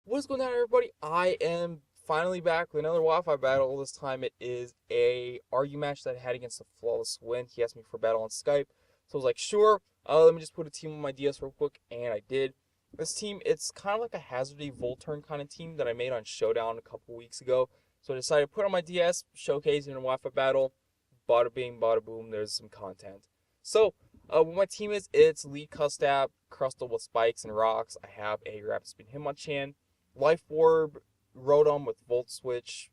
What's going on, everybody? I am finally back with another Wi-Fi battle. This time it is a argue match that I had against TheFlawlessWin. He asked me for a battle on Skype, so I was like, sure. Let me just put a team on my DS real quick, and I did. This team, it's kind of like a Hazardy Volturn kind of team that I made on Showdown a couple weeks ago. So I decided to put on my DS, showcase in a Wi-Fi battle. Bada bing, bada boom. There's some content. So what my team is, it's Lead Custap, Crustle with Spikes and Rocks. I have a Rapid Spin Hitmonchan, Life Orb, Rotom with Volt Switch.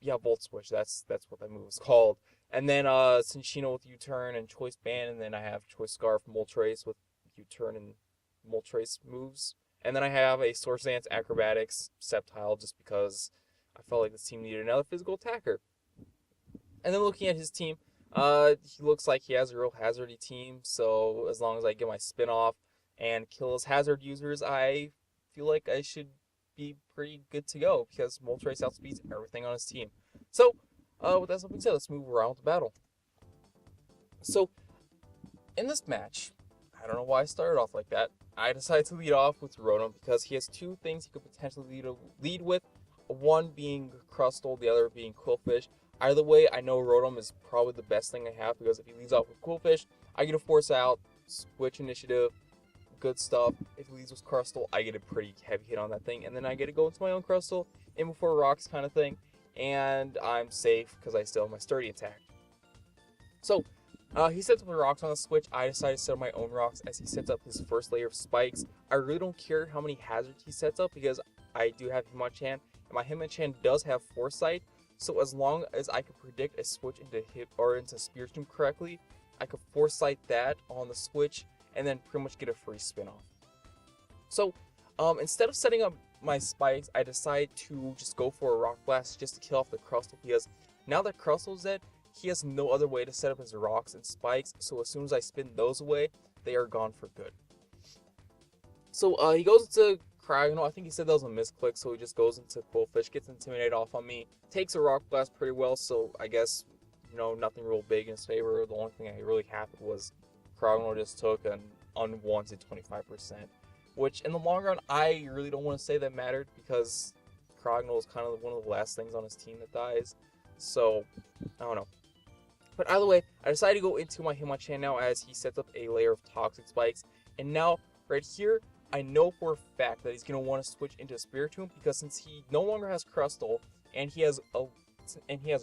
Yeah, Volt Switch. That's what that move is called. And then Cinccino with U-Turn and Choice Band. And then I have Choice Scarf, Moltres with U-Turn and Moltres moves. And then I have a Swords Dance, Acrobatics, Sceptile, just because I felt like this team needed another physical attacker. And then looking at his team, he looks like he has a real hazardy team. So as long as I get my spin off and kill his hazard users, I feel like I should be pretty good to go because Moltres outspeeds everything on his team. So, with that being said, let's move around with the battle. So, in this match, I don't know why I started off like that. I decided to lead off with Rotom because he has two things he could potentially lead with. One being Crustle, the other being Quillfish. Either way, I know Rotom is probably the best thing I have because if he leads off with Quillfish, I get to force out, switch initiative, good stuff. If he leads with Crustle, I get a pretty heavy hit on that thing, and then I get to go into my own Crustle, in before rocks kind of thing, and I'm safe because I still have my sturdy attack. So, he sets up the rocks on the switch. I decided to set up my own rocks as he sets up his first layer of spikes. I really don't care how many hazards he sets up because I do have Hitmonchan, and my Hitmonchan does have Foresight. So as long as I can predict a switch into Spiritomb correctly, I could Foresight that on the switch and then pretty much get a free spin-off. So instead of setting up my spikes, I decide to just go for a Rock Blast just to kill off the Crustle because now that Crustle's dead, he has no other way to set up his rocks and spikes, so as soon as I spin those away, they are gone for good. So he goes into Cragno. I think he said that was a misclick, so he just goes into Quillfish, gets intimidated off on me, takes a Rock Blast pretty well, so I guess, nothing real big in his favor. The only thing that really happened was Cragno just took an unwanted 25%, which in the long run, I really don't want to say that mattered because Cragno is kind of one of the last things on his team that dies, so I don't know. But either way, I decided to go into my Hitmonchan now as he sets up a layer of Toxic Spikes. And now, right here, I know for a fact that he's going to want to switch into Spiritomb because since he no longer has Crustle and he has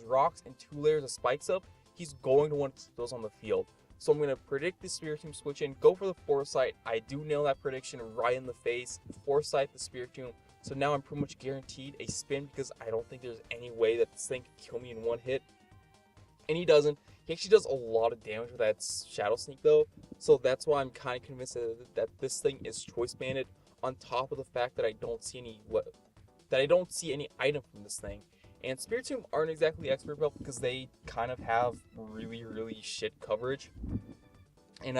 rocks and 2 layers of spikes up, he's going to want to keep those on the field. So I'm going to predict the Spiritomb switch in, go for the Foresight. I do nail that prediction right in the face, Foresight the Spiritomb. So now I'm pretty much guaranteed a spin because I don't think there's any way that this thing can kill me in one hit. And he doesn't. He actually does a lot of damage with that Shadow Sneak though, so that's why I'm kind of convinced that this thing is choice banded. On top of the fact that I don't see any item from this thing, and Spiritomb aren't exactly expert built because they kind of have really shit coverage. And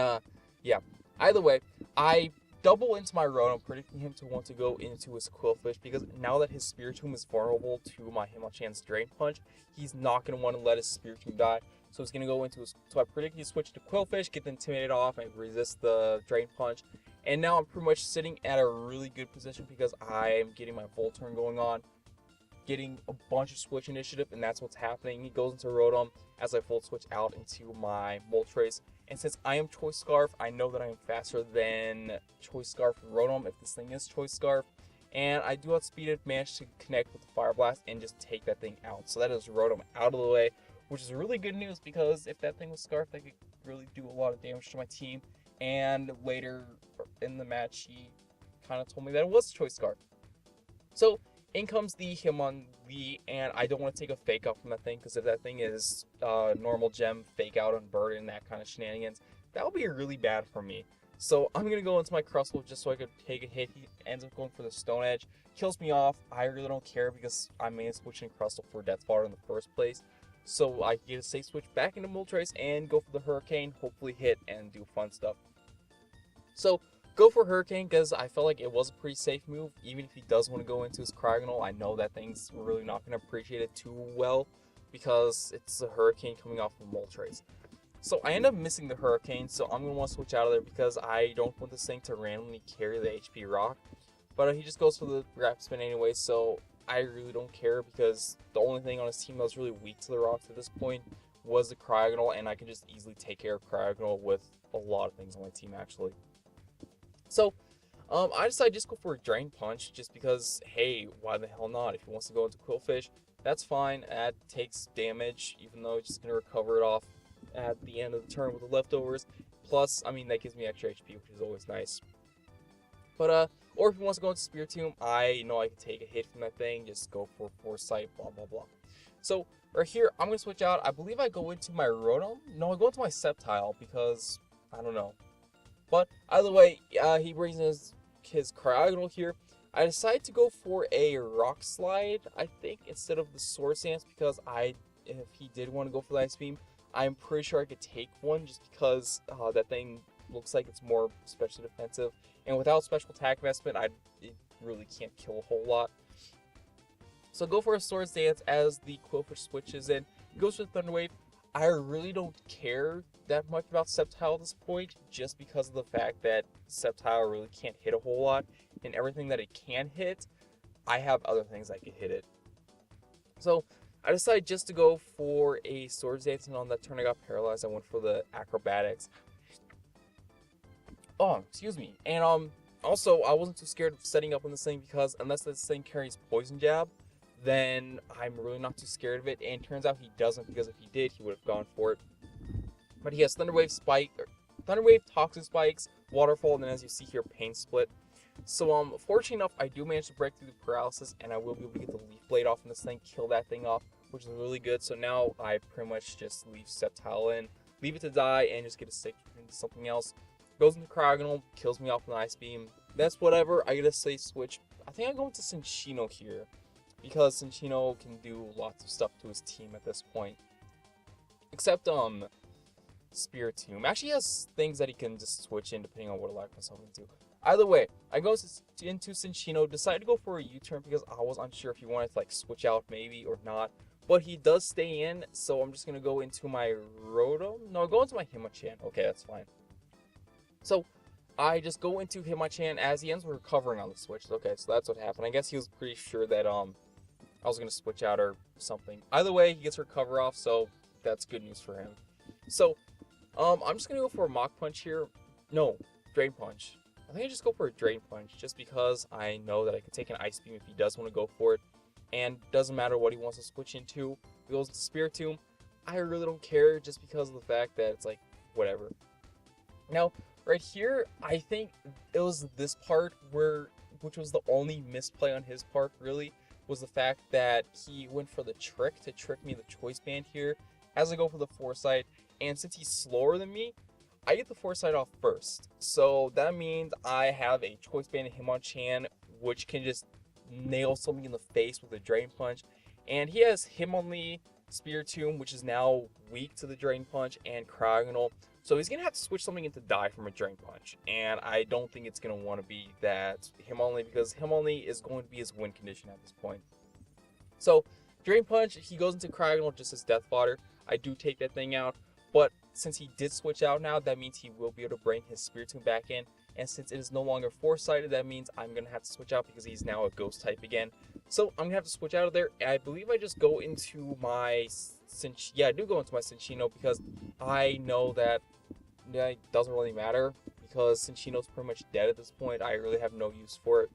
yeah. Either way, I double into my Rotom, predicting him to want to go into his Quillfish because now that his Spiritomb is vulnerable to my Hitmonchan's Drain Punch, he's not going to want to let his Spiritomb die. So he's going to go into his... So I predict he switch to Quillfish, get the Intimidate off, and resist the Drain Punch. And now I'm pretty much sitting at a really good position because I am getting my Volturn going on, getting a bunch of switch initiative, and that's what's happening. He goes into Rotom as I full switch out into my Moltres. And since I am Choice Scarf, I know that I am faster than Choice Scarf and Rotom if this thing is Choice Scarf. And I do outspeed it, manage to connect with the Fire Blast and just take that thing out. So that is Rotom out of the way, which is really good news because if that thing was Scarf, that could really do a lot of damage to my team. And later in the match, he kind of told me that it was Choice Scarf. So in comes the Hitmonlee, and I don't want to take a fake out from that thing because if that thing is normal gem, fake out on bird and that kind of shenanigans, that would be really bad for me. So I'm going to go into my Crustle just so I could take a hit. He ends up going for the Stone Edge, kills me off. I really don't care because I mainly switching Crustle for Death Bar in the first place. So I get a safe switch back into Moltres and go for the Hurricane, hopefully hit and do fun stuff. So go for Hurricane because I felt like it was a pretty safe move. Even if he does want to go into his Cryogonal, I know that thing's really not going to appreciate it too well because it's a Hurricane coming off of Moltres. So I end up missing the Hurricane, so I'm going to want to switch out of there because I don't want this thing to randomly carry the HP Rock. But he just goes for the rapid spin anyway, so I really don't care because the only thing on his team that was really weak to the rocks at this point was the Cryogonal, and I can just easily take care of Cryogonal with a lot of things on my team, actually. So, I decided to just go for a Drain Punch just because, hey, why the hell not? If he wants to go into Quillfish, that's fine. That takes damage, even though it's just going to recover it off at the end of the turn with the leftovers. Plus, I mean, that gives me extra HP, which is always nice. But, or if he wants to go into Spiritomb, I know I can take a hit from that thing, just go for Foresight, blah, blah, blah. So, right here, I'm going to switch out. I believe I go into my Rotom. No, I go into my Sceptile because, I don't know. But, either way, he brings in his Cryogonal here. I decided to go for a Rock Slide, I think, instead of the Swords Dance because if he did want to go for the Ice Beam, I'm pretty sure I could take one just because that thing looks like it's more special defensive. And without special attack investment, it really can't kill a whole lot. So go for a Swords Dance as the Quillfish switches in. He goes for the Thunder Wave. I really don't care that much about Sceptile at this point, just because of the fact that Sceptile really can't hit a whole lot. And everything that it can hit, I have other things that can hit it. So I decided just to go for a Swords Dance, and on that turn I got paralyzed. I went for the Acrobatics. Oh, excuse me. And also, I wasn't too scared of setting up on this thing because unless this thing carries Poison Jab, then I'm really not too scared of it. And it turns out he doesn't, because if he did, he would have gone for it. But he has Thunder Wave, Toxic Spikes, Waterfall, and then as you see here, Pain Split. So, fortunately enough, I do manage to break through the paralysis, and I will be able to get the Leaf Blade off on this thing, kill that thing off, which is really good. So now I pretty much just leave Sceptile in, leave it to die, and just get a stick into something else. Goes into Cryogonal, kills me off with an Ice Beam. That's whatever. I get a safe switch. I think I go into Cinccino here, because Cinccino can do lots of stuff to his team at this point. Except, Spiritomb actually has things that he can just switch in depending on what I like myself into. Either way, I go into Cinccino, decided to go for a U-turn because I was unsure if he wanted to like switch out maybe or not. But he does stay in, so I'm just going to go into my Rotom. No, I'll go into my Hitmonchan. Okay, that's fine. So, I just go into Hitmonchan as he ends up recovering on the switch. Okay, so that's what happened. I guess he was pretty sure that I was going to switch out or something. Either way, he gets recover off, so that's good news for him. So, I'm just going to go for a Mach Punch here. No, Drain Punch. I think I just go for a Drain Punch just because I know that I can take an Ice Beam if he does want to go for it. And doesn't matter what he wants to switch into. If he goes to Spiritomb, I really don't care just because of the fact that it's like, whatever. Now, right here, I think it was this part which was the only misplay on his part, really, was the fact that he went for the trick to trick me the Choice Band here as I go for the Foresight. And since he's slower than me, I get the Foresight off first. So that means I have a Choice Band in Hitmonchan, which can just nail something in the face with a Drain Punch. And he has Hitmonlee, Spiritomb, which is now weak to the Drain Punch, and Cryogonal. So he's going to have to switch something into die from a Drain Punch. And I don't think it's going to want to be that Hitmonlee, because Hitmonlee is going to be his win condition at this point. So, Drain Punch, he goes into Cryogonal just as Death Fodder. I do take that thing out. But since he did switch out now, that means he will be able to bring his Spiritomb back in. And since it is no longer Foresighted, that means I'm going to have to switch out because he's now a Ghost type again. So I'm going to have to switch out of there. And I believe I just go into my I do go into my Cinccino because I know that it doesn't really matter because Cinccino's pretty much dead at this point. I really have no use for it.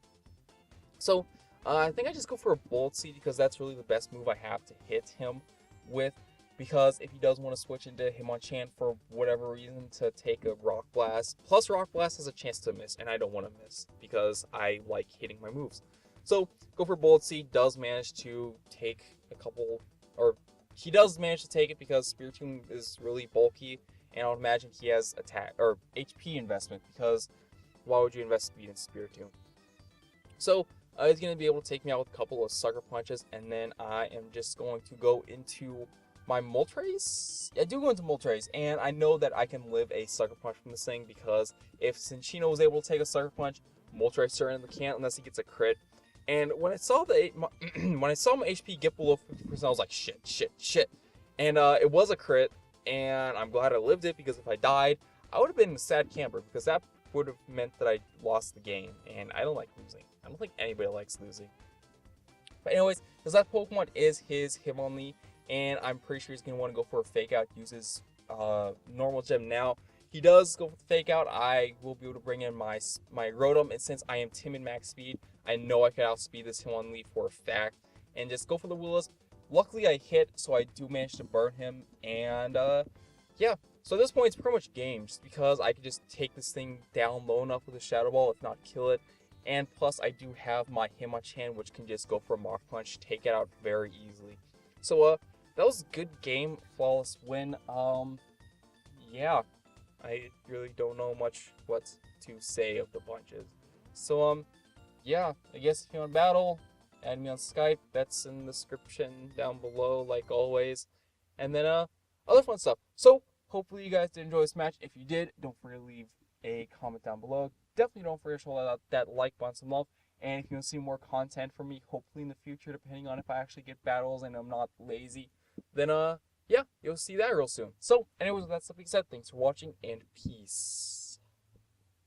So I think I just go for a Bullet Seed because that's really the best move I have to hit him with. Because if he does want to switch into Hitmonchan for whatever reason to take a Rock Blast, plus Rock Blast has a chance to miss, and I don't want to miss because I like hitting my moves. So, go for Bullet Seed, does manage to take a couple, or he does manage to take it because Spiritomb is really bulky, and I would imagine he has attack, or HP investment, because why would you invest speed in Spiritomb? So, he's going to be able to take me out with a couple of Sucker Punches, and then I am just going to go into my Moltres? I do go into Moltres, and I know that I can live a Sucker Punch from this thing because if Cinccino was able to take a Sucker Punch, Moltres certainly can't unless he gets a crit. And when I saw my HP get below 50%, I was like, shit. And it was a crit, and I'm glad I lived it because if I died, I would have been a sad camper because that would have meant that I lost the game, and I don't like losing. I don't think anybody likes losing. But anyways, his last Pokemon is his Hitmonlee, and I'm pretty sure he's going to want to go for a Fake Out, use his normal gem now. He does go for the Fake Out. I will be able to bring in my Rotom, and since I am timid max speed, I know I could outspeed this Hitmonlee for a fact, and just go for the Will-O-Wisp. Luckily I hit, so I do manage to burn him, and yeah. So at this point, it's pretty much game, just because I could just take this thing down low enough with a Shadow Ball, if not kill it. And plus, I do have my Hitmonchan, which can just go for a Mach Punch, take it out very easily. So, that was a good game, flawless win. Yeah, I really don't know much what to say of the bunches. So, yeah, I guess if you want to battle, add me on Skype. That's in the description down below, like always. And then, other fun stuff. So, hopefully you guys did enjoy this match. If you did, don't forget to leave a comment down below. Definitely don't forget to show that like button some love. And if you want to see more content from me, hopefully in the future, depending on if I actually get battles and I'm not lazy, then yeah, you'll see that real soon. So, anyways, with that stuff being said, thanks for watching and peace.